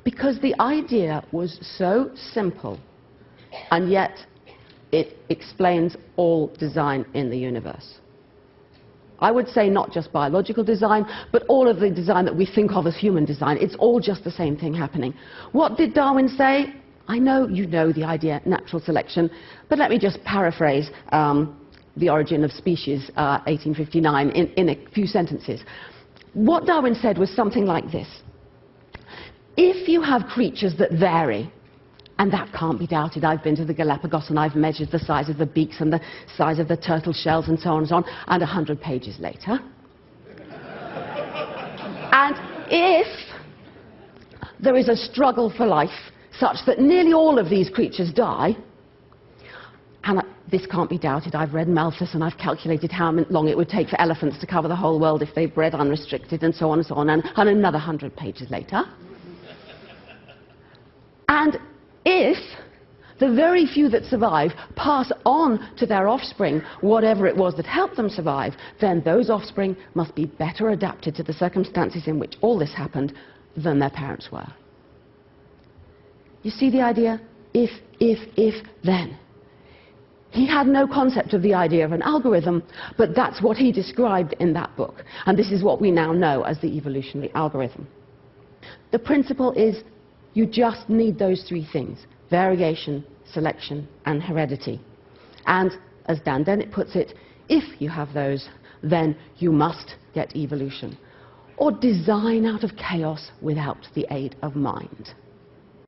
because the idea was so simple, and yet it explains all design in the universe. I would say not just biological design, but all of the design that we think of as human design. It's all just the same thing happening. What did Darwin say? I know you know the idea, natural selection, but let me just paraphrase The Origin of Species, 1859, in a few sentences. What Darwin said was something like this. If you have creatures that vary, and that can't be doubted. I've been to the Galapagos and I've measured the size of the beaks and the size of the turtle shells and so on and so on, and 100 pages later. And if there is a struggle for life such that nearly all of these creatures die, and this can't be doubted, I've read Malthus and I've calculated how long it would take for elephants to cover the whole world if they bred unrestricted and so on and so on, and another 100 pages later. And if the very few that survive pass on to their offspring whatever it was that helped them survive, then those offspring must be better adapted to the circumstances in which all this happened than their parents were. You see the idea? If, then. He had no concept of the idea of an algorithm, but that's what he described in that book. And this is what we now know as the evolutionary algorithm. The principle is you just need those three things: variation, selection, and heredity. And, as Dan Dennett puts it, if you have those, then you must get evolution, or design out of chaos without the aid of mind.